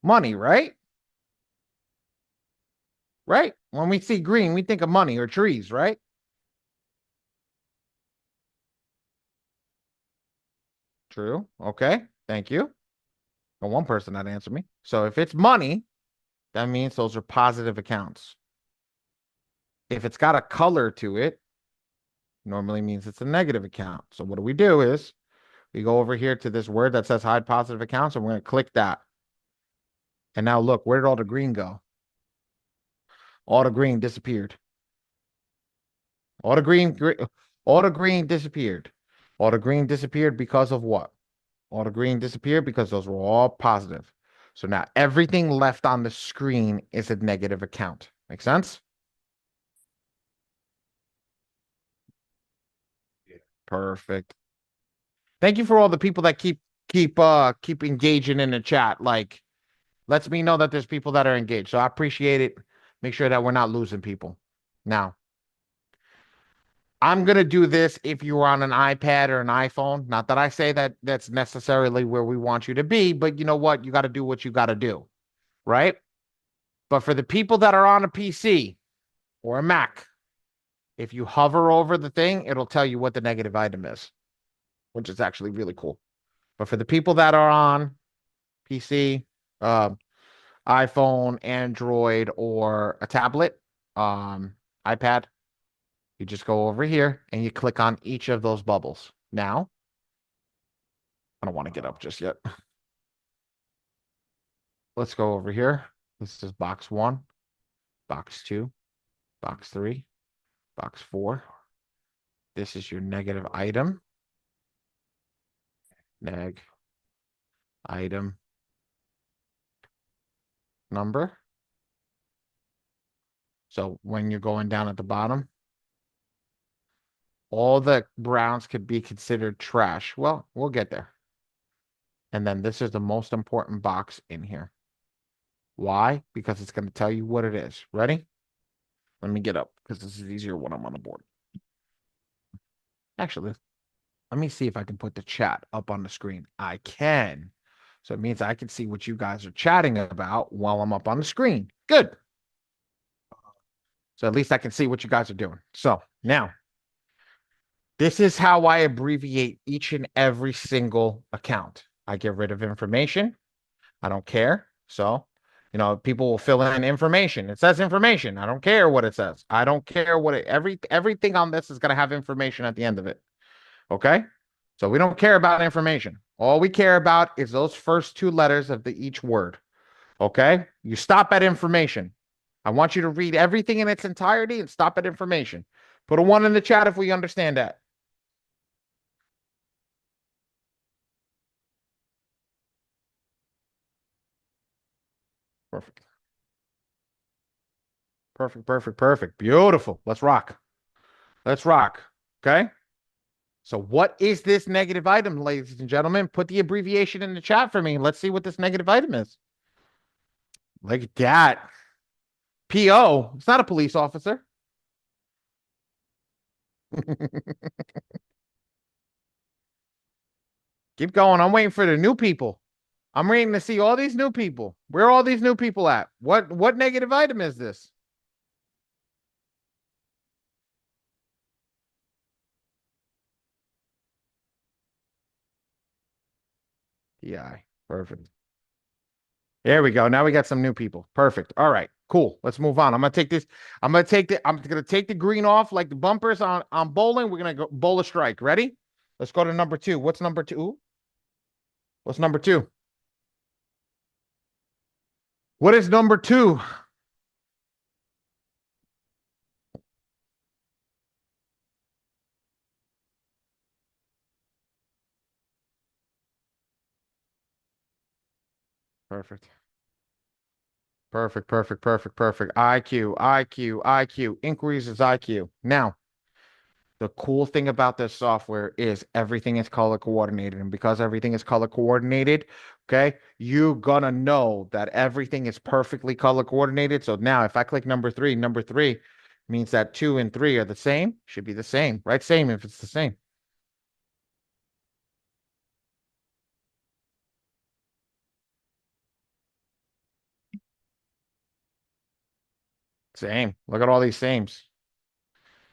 Money, right? Right? When we see green, we think of money or trees, right? True. Okay. Thank you. Well, one person that answered me. So if it's money, that means those are positive accounts. If it's got a color to it, normally means it's a negative account. So what we do is we go over here to this word that says hide positive accounts, and we're going to click that. And now look, where did all the green go? All the green disappeared. All the green, all the green disappeared. All the green disappeared because of what? All the green disappeared because those were all positive. So now everything left on the screen is a negative account. Make sense? Perfect. Thank you for all the people that keep engaging in the chat. Like, lets me know that there's people that are engaged. So I appreciate it. Make sure that we're not losing people. Now, I'm gonna do this if you're on an iPad or an iPhone. Not that I say that that's necessarily where we want you to be, but you know what? You got to do what you got to do, right? But for the people that are on a PC or a Mac, if you hover over the thing, it'll tell you what the negative item is, which is actually really cool. But for the people that are on PC, um, iPhone, Android, or a tablet, iPad, you just go over here and you click on each of those bubbles. Now, I don't want to get up just yet. Let's go over here. This is box 1, box 2, box 3, box 4. This is your negative item. Neg item number. So when you're going down at the bottom, all the browns could be considered trash. Well, we'll get there. And then this is the most important box in here. Why? Because it's going to tell you what it is. Ready? Let me get up because this is easier when I'm on the board. Actually, let me see if I can put the chat up on the screen. I can. So it means I can see what you guys are chatting about while I'm up on the screen. Good. So at least I can see what you guys are doing. So now, this is how I abbreviate each and every single account. I get rid of information. I don't care. So, people will fill in information. It says information. I don't care what it says. I don't care what everything on this is going to have information at the end of it. Okay? So we don't care about information. All we care about is those first 2 letters of each word. Okay? You stop at information. I want you to read everything in its entirety and stop at information. Put a 1 in the chat if we understand that. Perfect. Perfect, perfect, perfect. Beautiful. Let's rock. Let's rock. Okay? So what is this negative item, ladies and gentlemen? Put the abbreviation in the chat for me. Let's see what this negative item is. Look at that. PO. It's not a police officer. Keep going. I'm waiting for the new people. I'm waiting to see all these new people. Where are all these new people at? What negative item is this? PI. Perfect. There we go. Now we got some new people. Perfect. All right. Cool. Let's move on. I'm gonna take this. I'm gonna take the green off like the bumpers on bowling. We're gonna go bowl a strike. Ready? Let's go to number 2. What's number 2? What's number 2? What is number 2? Perfect. Perfect. Perfect. Perfect. Perfect. IQ. IQ. IQ. Inquiries is IQ. Now, the cool thing about this software is everything is color coordinated. And because everything is color coordinated, okay, you're gonna know that everything is perfectly color coordinated. So now if I click number 3 means that 2 and 3 are the same, should be the same, right? Same if it's the same. Same. Look at all these sames.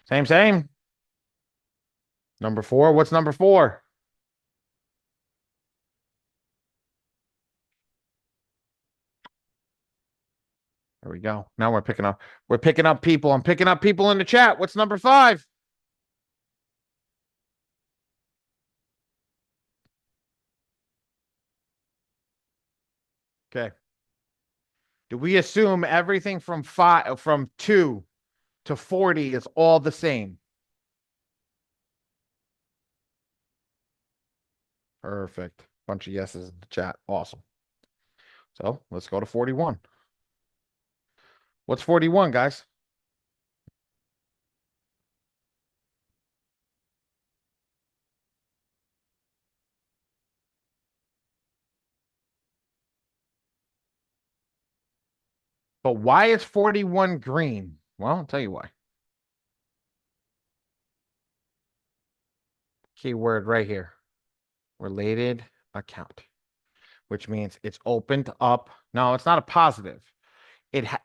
Same, same. Number 4. What's number 4? There we go. Now we're picking up people. I'm picking up people in the chat. What's number 5? Okay. Do we assume everything from 2 to 40 is all the same? Perfect. Bunch of yeses in the chat. Awesome. So let's go to 41. What's 41, guys? But why is 41 green? Well, I'll tell you why. Keyword right here. Related account, which means it's opened up. No, it's not a positive.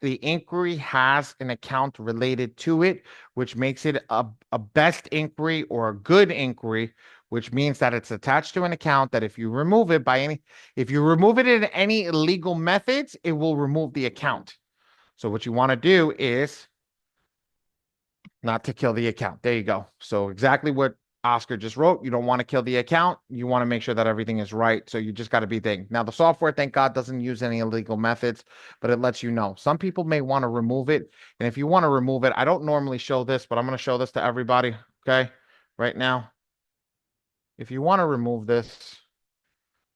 The inquiry has an account related to it, which makes it a best inquiry or a good inquiry, which means that it's attached to an account that if you remove it in any illegal methods, it will remove the account. So what you want to do is not to kill the account. There you go. So exactly what Oscar just wrote. You don't want to kill the account. You want to make sure that everything is right. So you just got to be thinking. Now, the software, thank God, doesn't use any illegal methods, but it lets you know. Some people may want to remove it. And if you want to remove it, I don't normally show this, but I'm going to show this to everybody. Okay. Right now, if you want to remove this,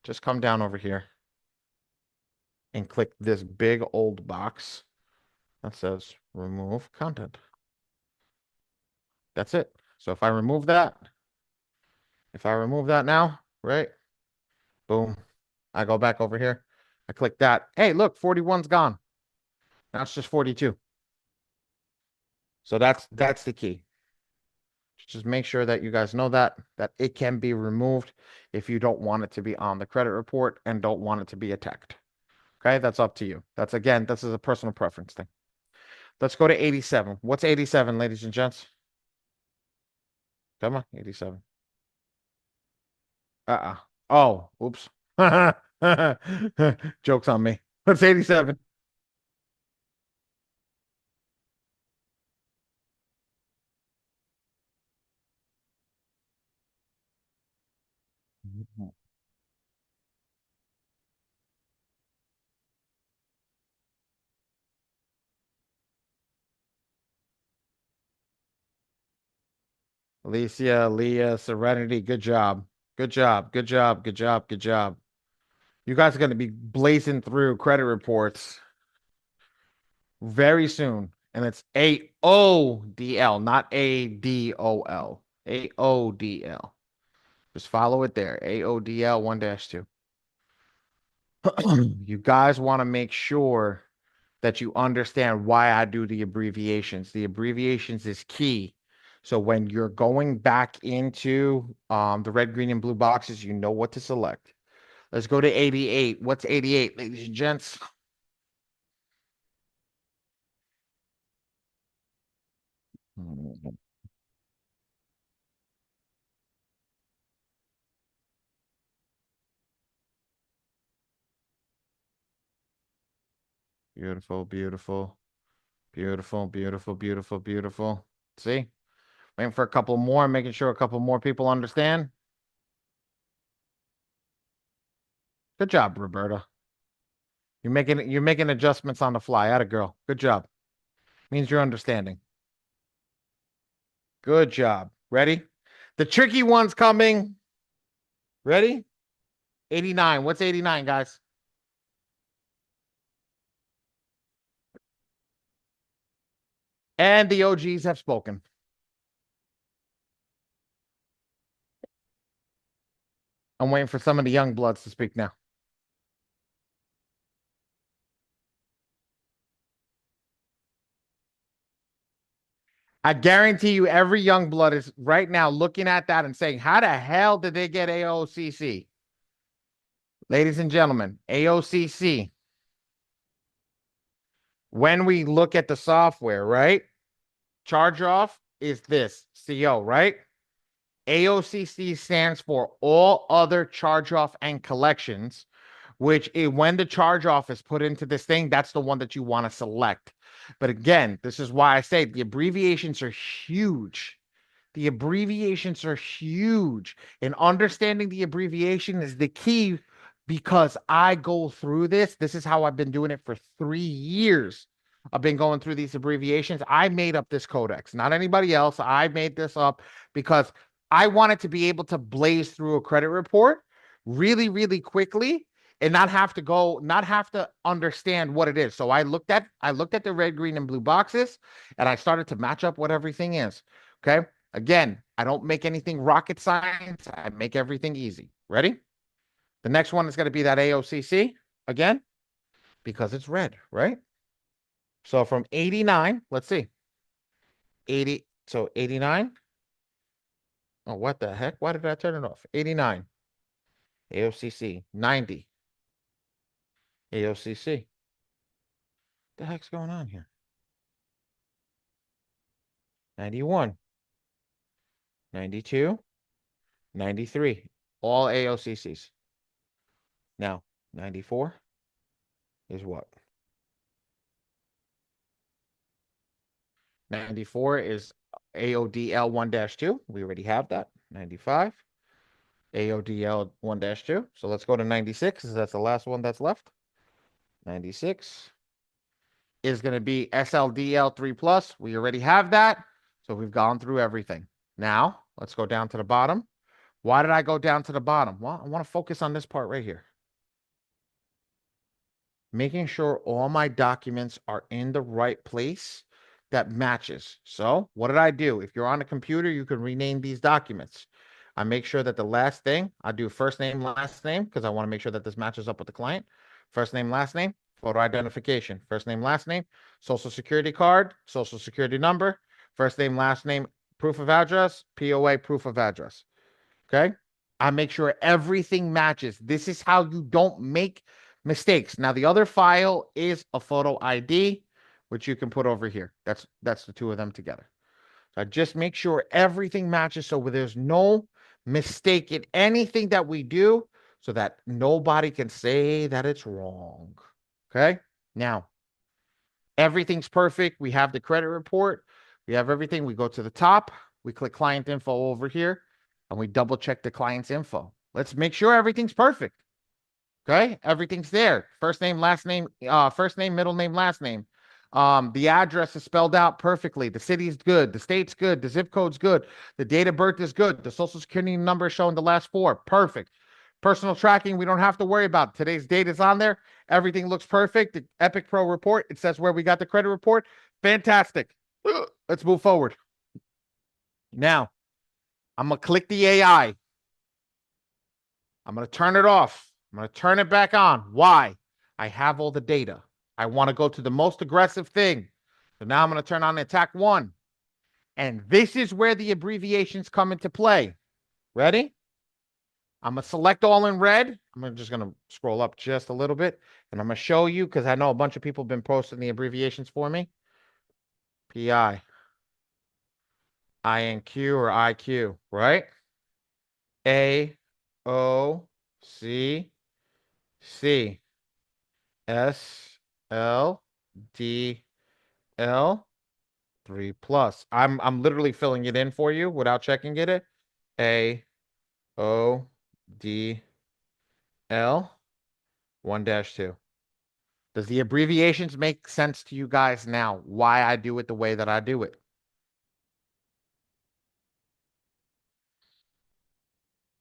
just come down over here and click this big old box that says remove content. That's it. So if I remove that now, right? Boom. I go back over here. I click that. Hey, look, 41's gone. Now it's just 42. So that's the key. Just make sure that you guys know that it can be removed if you don't want it to be on the credit report and don't want it to be attacked. Okay, that's up to you. This is a personal preference thing. Let's go to 87. What's 87, ladies and gents? Come on, 87. Oh, oops. Joke's on me. What's 87? Alicia, Leah, Serenity, good job. Good job. Good job. Good job. Good job. You guys are going to be blazing through credit reports very soon. And it's AODL, not ADOL. AODL. Just follow it there. AODL 1-2. You guys want to make sure that you understand why I do the abbreviations. The abbreviations is key. So when you're going back into the red, green, and blue boxes, you know what to select. Let's go to 88. What's 88, ladies and gents? Beautiful, beautiful, beautiful, beautiful, beautiful, beautiful. See? Waiting for a couple more, making sure a couple more people understand. Good job, Roberta. You're making adjustments on the fly. Atta girl. Good job. Means you're understanding. Good job. Ready? The tricky one's coming. Ready? 89. What's 89, guys? And the OGs have spoken. I'm waiting for some of the young bloods to speak now. I guarantee you every young blood is right now looking at that and saying, how the hell did they get AOCC? Ladies and gentlemen, AOCC, when we look at the software, right? Charge off is this CO, right? AOCC stands for all other charge off and collections, when the charge off is put into this thing, that's the one that you want to select. But again, this is why I say the abbreviations are huge. The abbreviations are huge, and understanding the abbreviation is the key because I go through this. This is how I've been doing it for 3 years. I've been going through these abbreviations. I made up this codex, not anybody else. I made this up because I wanted to be able to blaze through a credit report really, really quickly and not have to understand what it is. So I looked at the red, green, and blue boxes, and I started to match up what everything is. Okay. Again, I don't make anything rocket science. I make everything easy. Ready? The next one is going to be that AOCC again, because it's red, right? So from 89, let's see. 80, so 89. Oh, what the heck? Why did I turn it off? 89. AOCC. 90. AOCC. What the heck's going on here? 91. 92. 93. All AOCCs. Now, 94 is what? 94 is AODL 1-2. We already have that. 95. AODL 1-2. So let's go to 96, because that's the last one that's left. 96 is going to be SLDL 3 plus. We already have that. So we've gone through everything. Now, let's go down to the bottom. Why did I go down to the bottom? Well, I want to focus on this part right here. Making sure all my documents are in the right place that matches. So what did I do? If you're on a computer, you can rename these documents. I make sure that the last thing, I do first name, last name, because I want to make sure that this matches up with the client. First name, last name, photo identification. First name, last name, social security card, social security number, first name, last name, proof of address, POA, proof of address. Okay. I make sure everything matches. This is how you don't make mistakes. Now, the other file is a photo ID, which you can put over here. That's the two of them together. So I just make sure everything matches so there's no mistake in anything that we do so that nobody can say that it's wrong. Okay. Now, everything's perfect. We have the credit report. We have everything. We go to the top. We click client info over here, and we double check the client's info. Let's make sure everything's perfect. Okay, everything's there. First name, last name, first name, middle name, last name. The address is spelled out perfectly. The city's good. The state's good. The zip code's good. The date of birth is good. The social security number is showing the last four. Perfect. Personal tracking, we don't have to worry about. Today's date is on there. Everything looks perfect. The Epic Pro report, it says where we got the credit report. Fantastic. Let's move forward. Now, I'm going to click the AI. I'm going to turn it off. I'm going to turn it back on. Why? I have all the data. I want to go to the most aggressive thing. So now I'm going to turn on attack 1. And this is where the abbreviations come into play. Ready? I'm going to select all in red. I'm just going to scroll up just a little bit. And I'm going to show you, because I know a bunch of people have been posting the abbreviations for me. PI. INQ or IQ, right? A, O, C, C, S, L, D, L, 3 plus. I'm literally filling it in for you without checking it. A, O, D, L, 1-2. Does the abbreviations make sense to you guys now? Why I do it the way that I do it?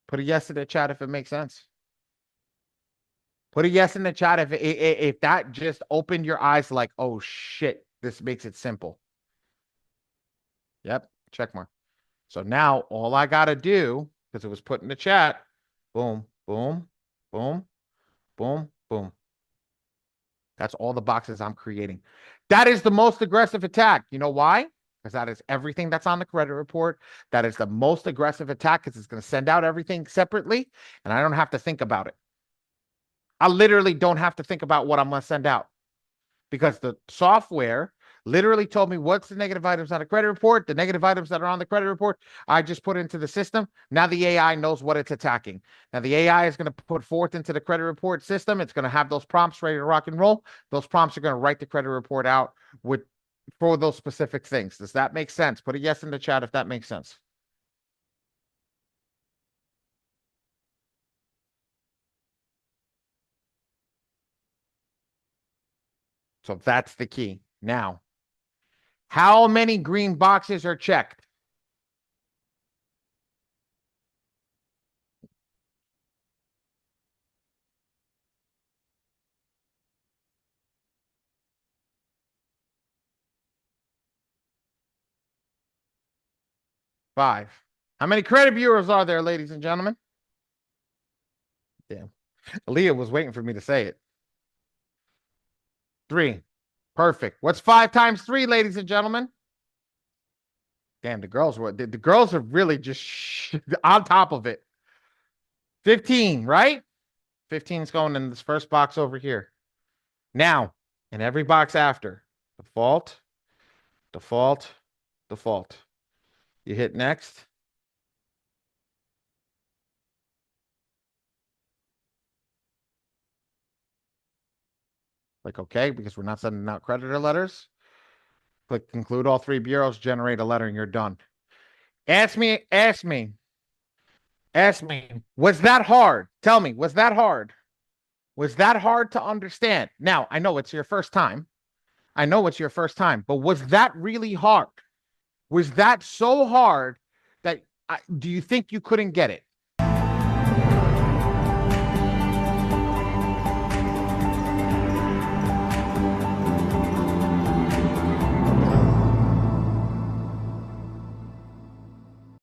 Put a yes in the chat if it makes sense. Put a yes in the chat if that just opened your eyes like, oh shit, this makes it simple. Yep, check mark. So now all I got to do, because it was put in the chat, boom, boom, boom, boom, boom. That's all the boxes I'm creating. That is the most aggressive attack. You know why? Because that is everything that's on the credit report. That is the most aggressive attack because it's going to send out everything separately, and I don't have to think about it. I literally don't have to think about what I'm going to send out because the software literally told me what's the negative items on a credit report, the negative items that are on the credit report. I just put into the system. Now the AI knows what it's attacking. Now the AI is going to put forth into the credit report system. It's going to have those prompts ready to rock and roll. Those prompts are going to write the credit report out with for those specific things. Does that make sense? Put a yes in the chat if that makes sense. So that's the key. Now, how many green boxes are checked? Five. How many credit bureaus are there, ladies and gentlemen? Damn. Leah was waiting for me to say it. Three. Perfect. What's 5 times 3, ladies and gentlemen? Damn, the girls are really just on top of it. 15, right? 15 is going in this first box over here. Now, in every box after, default, default, default. You hit next. Click OK because we're not sending out creditor letters. Click conclude all 3 bureaus, generate a letter, and you're done. Ask me, was that hard? Tell me, was that hard? Was that hard to understand? Now, I know it's your first time. I know it's your first time, but was that really hard? Was that so hard that do you think you couldn't get it?